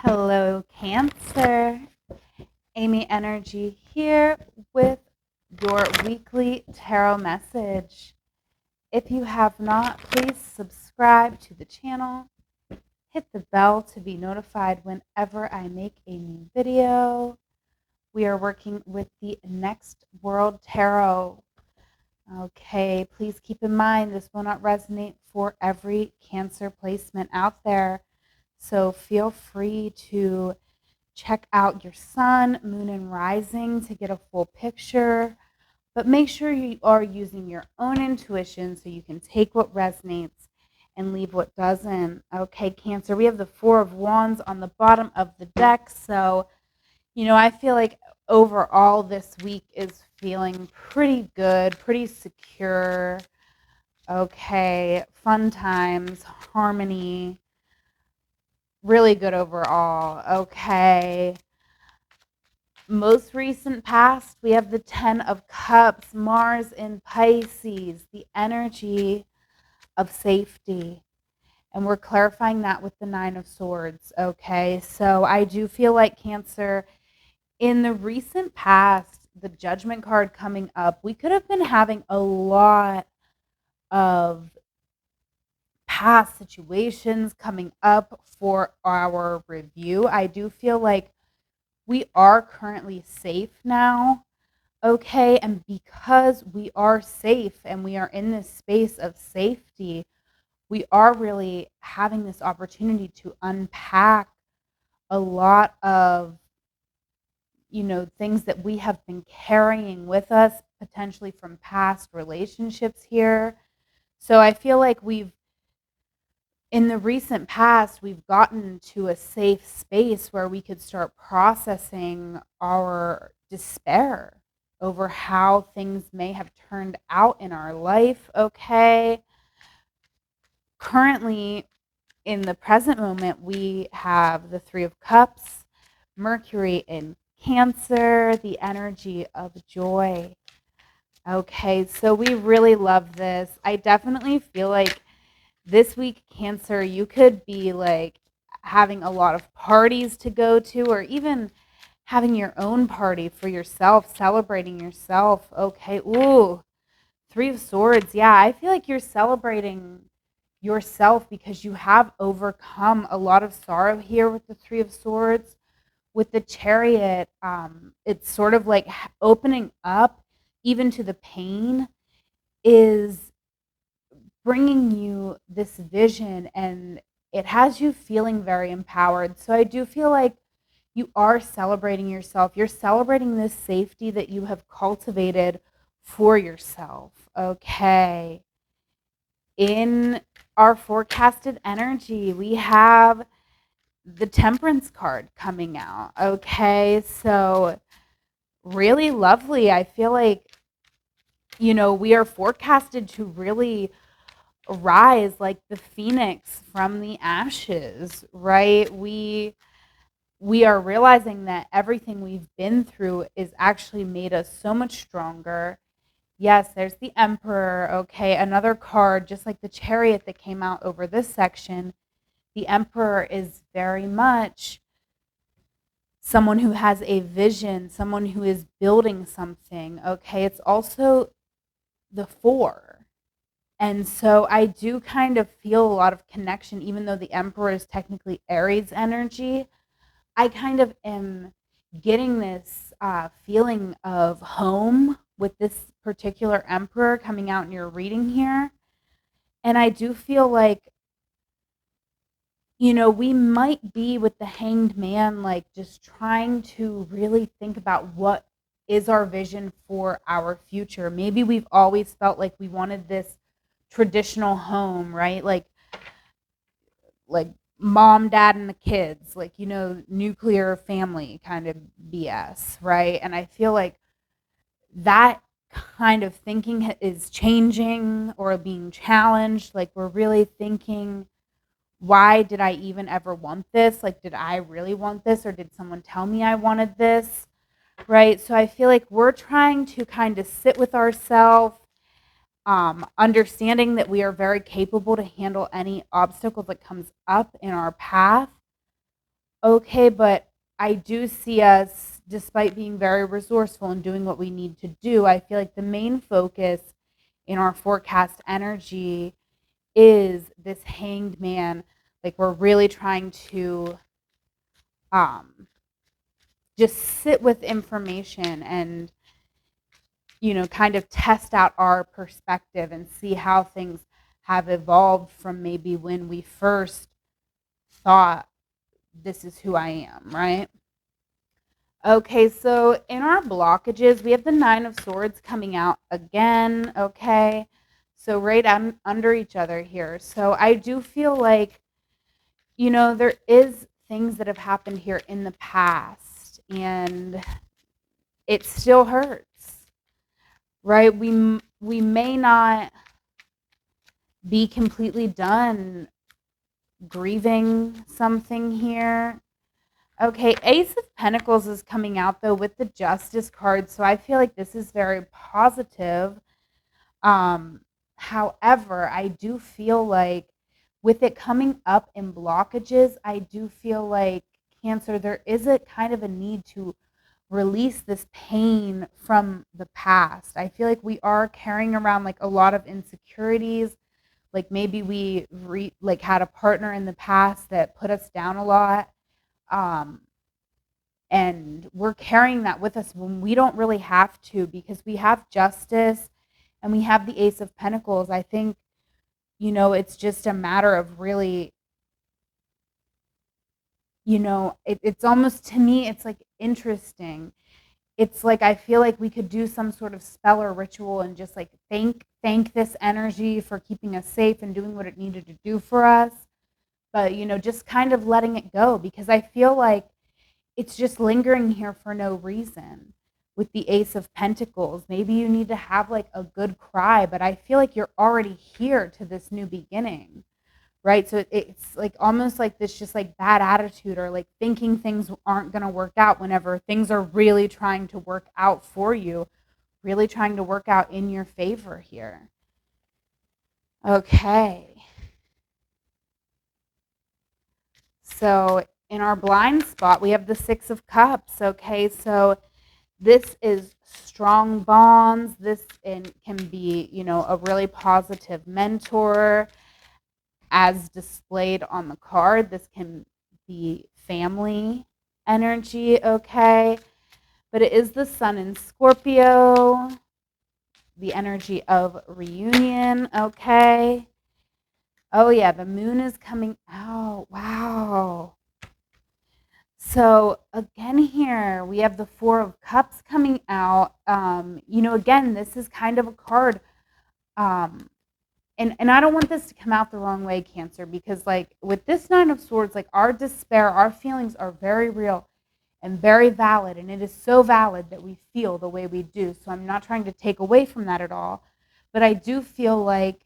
Hello, Cancer. Amyenergy here with your weekly tarot message. If you have not, please subscribe to the channel. Hit the bell to be notified whenever I make a new video. We are working with the Next World Tarot. Okay, please keep in mind this will not resonate for every Cancer placement out there. So feel free to check out your sun, moon, and rising to get a full picture. But make sure you are using your own intuition so you can take what resonates and leave what doesn't. Okay, Cancer, we have the Four of Wands on the bottom of the deck. So, I feel like overall this week is feeling pretty good, pretty secure. Okay, fun times, harmony, really good overall. Okay. Most recent past, we have the Ten of Cups, Mars in Pisces, the energy of safety. And we're clarifying that with the Nine of Swords, okay? So I do feel like Cancer, in the recent past, the Judgment card coming up, we could have been having a lot of past situations coming up for our review. I do feel like we are currently safe now, okay? And because we are safe and we are in this space of safety, we are really having this opportunity to unpack a lot of, things that we have been carrying with us, potentially from past relationships here. So I feel like in the recent past, we've gotten to a safe space where we could start processing our despair over how things may have turned out in our life, okay? Currently, in the present moment, we have the Three of Cups, Mercury in Cancer, the energy of joy. Okay, so we really love this. I definitely feel like this week, Cancer, you could be like having a lot of parties to go to, or even having your own party for yourself, celebrating yourself. Okay. Ooh, Three of Swords. Yeah, I feel like you're celebrating yourself because you have overcome a lot of sorrow here with the Three of Swords. With the Chariot, it's sort of like opening up even to the pain is bringing you this vision, and it has you feeling very empowered. So I do feel like you are celebrating yourself. You're celebrating this safety that you have cultivated for yourself. Okay. In our forecasted energy, we have the Temperance card coming out. Okay. So really lovely. I feel like, we are forecasted to really rise like the phoenix from the ashes, right? We are realizing that everything we've been through is actually made us so much stronger. Yes, there's the Emperor. Okay, another card just like the Chariot that came out over this section. The Emperor is very much someone who has a vision, someone who is building something. Okay, it's also the Four. And so I do kind of feel a lot of connection, even though the Emperor is technically Aries energy. I kind of am getting this feeling of home with this particular Emperor coming out in your reading here. And I do feel like, we might be with the Hanged Man, like just trying to really think about what is our vision for our future. Maybe we've always felt like we wanted this traditional home, right? Like mom, dad, and the kids, like, nuclear family kind of BS, right? And I feel like that kind of thinking is changing or being challenged. Like, we're really thinking, why did I even ever want this? Like, did I really want this, or did someone tell me I wanted this? Right? So I feel like we're trying to kind of sit with ourselves, understanding that we are very capable to handle any obstacle that comes up in our path, Okay, but I do see us, despite being very resourceful and doing what we need to do, I feel like the main focus in our forecast energy is this hanged man. Like we're really trying to just sit with information and, kind of test out our perspective and see how things have evolved from maybe when we first thought this is who I am, right? Okay, so in our blockages, we have the Nine of Swords coming out again, okay? So right under each other here. So I do feel like, there is things that have happened here in the past and it still hurts, right? We may not be completely done grieving something here. Okay, Ace of Pentacles is coming out though with the Justice card, so I feel like this is very positive. However, I do feel like with it coming up in blockages, I do feel like Cancer, there is a kind of a need to release this pain from the past. I feel like we are carrying around like a lot of insecurities. Like maybe we had a partner in the past that put us down a lot. Um, and we're carrying that with us when we don't really have to, because we have Justice and we have the Ace of Pentacles. I think, it's just a matter of really, it's almost, to me, it's like interesting. It's like I feel like we could do some sort of spell or ritual and just like thank this energy for keeping us safe and doing what it needed to do for us. But, just kind of letting it go, because I feel like it's just lingering here for no reason. With the Ace of Pentacles, maybe you need to have like a good cry, but I feel like you're already here to this new beginning, right? So it's like almost like this just like bad attitude, or like thinking things aren't going to work out whenever things are really trying to work out for you, really trying to work out in your favor here. Okay. So in our blind spot, we have the Six of Cups. Okay, so this is strong bonds. This can be, a really positive mentor, as displayed on the card. This can be family energy, okay? But it is the Sun in Scorpio, the energy of reunion, okay? Oh, yeah, the moon is coming out. Wow. So again here, we have the Four of Cups coming out. Again, this is kind of a card. And I don't want this to come out the wrong way, Cancer, because like with this Nine of Swords, like our despair, our feelings are very real and very valid. And it is so valid that we feel the way we do. So I'm not trying to take away from that at all. But I do feel like,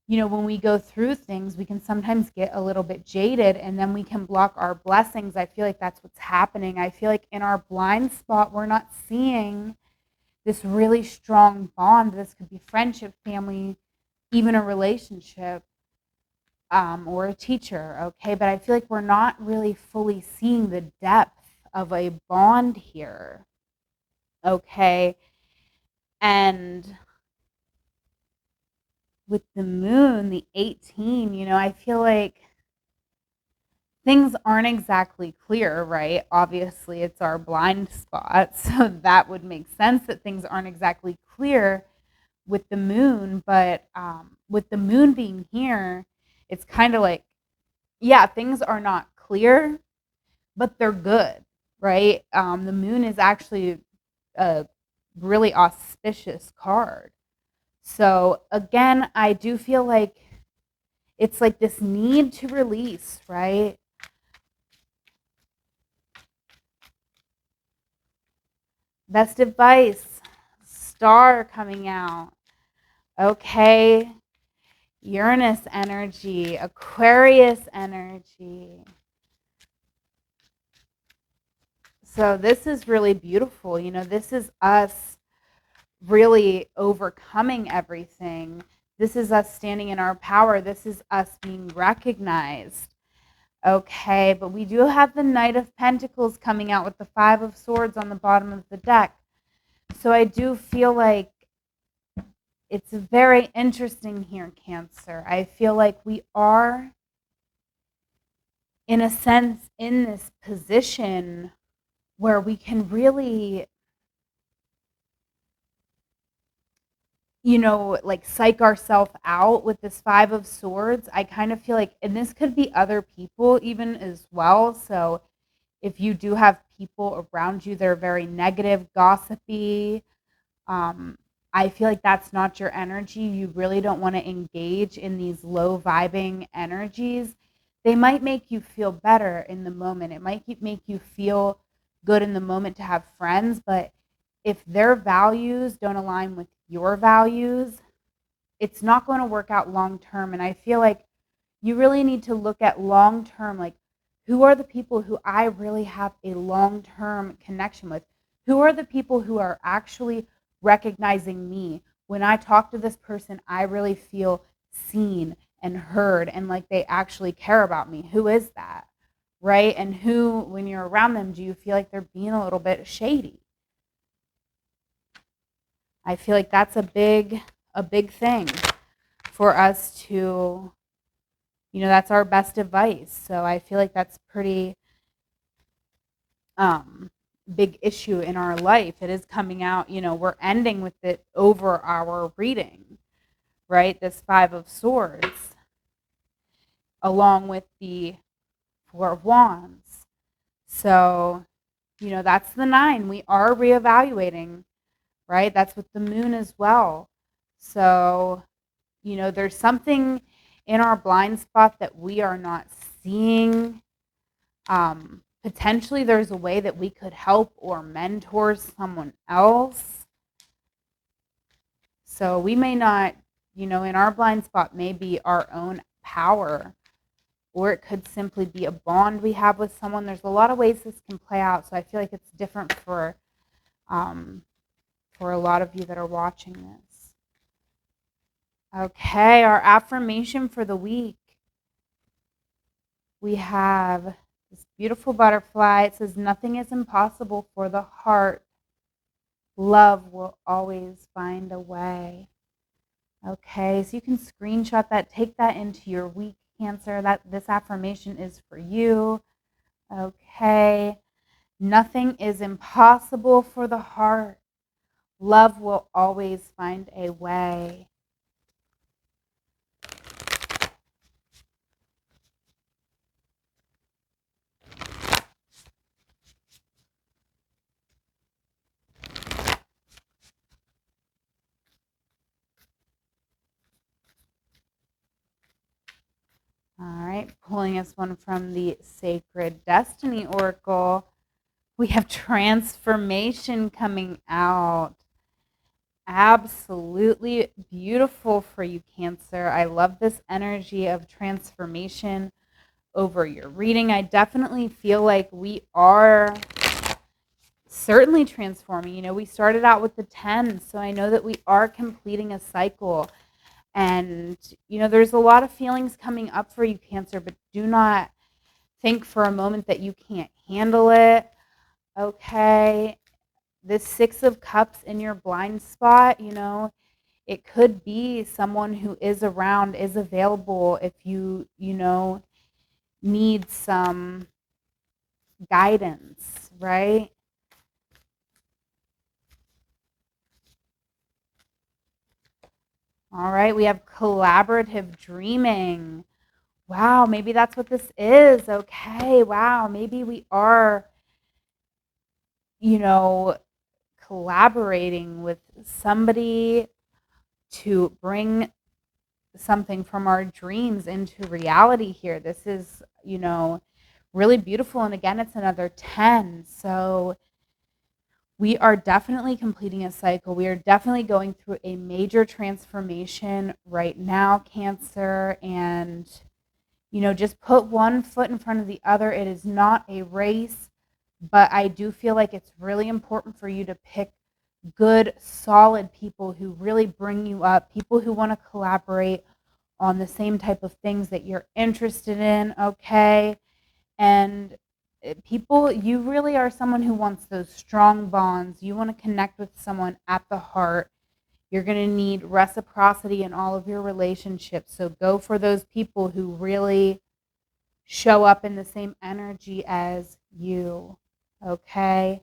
when we go through things, we can sometimes get a little bit jaded and then we can block our blessings. I feel like that's what's happening. I feel like in our blind spot, we're not seeing this really strong bond. This could be friendship, family, even a relationship, or a teacher, okay? But I feel like we're not really fully seeing the depth of a bond here, okay? And with the moon, the 18, I feel like things aren't exactly clear, right? Obviously, it's our blind spot, so that would make sense that things aren't exactly clear with the moon. But with the moon being here, it's kind of like, yeah, things are not clear, but they're good, right? The moon is actually a really auspicious card. So again, I do feel like it's like this need to release, right? Best advice, Star coming out. Okay. Uranus energy, Aquarius energy. So this is really beautiful. This is us really overcoming everything. This is us standing in our power. This is us being recognized. Okay, but we do have the Knight of Pentacles coming out with the Five of Swords on the bottom of the deck. So I do feel like it's very interesting here, Cancer. I feel like we are, in a sense, in this position where we can really, like psych ourselves out with this Five of Swords. I kind of feel like, and this could be other people even as well. So if you do have people around you that are very negative, gossipy, I feel like that's not your energy. You really don't want to engage in these low vibing energies. They might make you feel better in the moment. It might make you feel good in the moment to have friends, but if their values don't align with your values, it's not going to work out long term. And I feel like you really need to look at long term, like, who are the people who I really have a long term connection with? Who are the people who are actually recognizing me? When I talk to this person, I really feel seen and heard and like they actually care about me. Who is that? Right? And who, when you're around them, do you feel like they're being a little bit shady? I feel like that's a big thing for us to, that's our best advice. So I feel like that's pretty big issue in our life. It is coming out, we're ending with it over our reading, right? This Five of Swords, along with the Four of Wands. So, that's the 9. We are reevaluating, right? That's with the moon as well. So, there's something in our blind spot that we are not seeing. Potentially there's a way that we could help or mentor someone else. So we may not, in our blind spot may be our own power, or it could simply be a bond we have with someone. There's a lot of ways this can play out. So I feel like it's different for a lot of you that are watching this. Okay, our affirmation for the week. We have this beautiful butterfly. It says, nothing is impossible for the heart. Love will always find a way. Okay, so you can screenshot that, take that into your week, Cancer. This affirmation is for you. Okay, nothing is impossible for the heart. Love will always find a way. All right, pulling us one from the Sacred Destiny Oracle. We have transformation coming out. Absolutely beautiful for you, Cancer. I love this energy of transformation over your reading. I definitely feel like we are certainly transforming. We started out with the 10, so I know that we are completing a cycle. And, there's a lot of feelings coming up for you, Cancer, but do not think for a moment that you can't handle it. Okay. This Six of Cups in your blind spot, it could be someone who is around, is available if you, need some guidance, right? All right, we have collaborative dreaming. Wow, maybe that's what this is. Okay, wow, maybe we are, collaborating with somebody to bring something from our dreams into reality here. This is, really beautiful. And again, it's another 10. So we are definitely completing a cycle. We are definitely going through a major transformation right now, Cancer. And, just put one foot in front of the other. It is not a race, but I do feel like it's really important for you to pick good, solid people who really bring you up, people who want to collaborate on the same type of things that you're interested in, okay? And people, you really are someone who wants those strong bonds. You want to connect with someone at the heart. You're going to need reciprocity in all of your relationships. So go for those people who really show up in the same energy as you. Okay?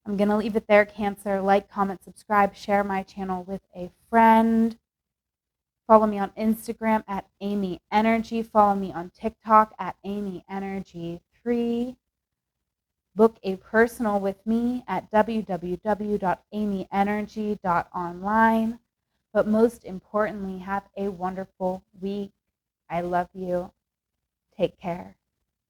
I'm going to leave it there, Cancer. Like, comment, subscribe, share my channel with a friend. Follow me on Instagram at amyenergy. Follow me on TikTok at amyenergy3. Book a personal with me at www.amyenergy.online. But most importantly, have a wonderful week. I love you. Take care.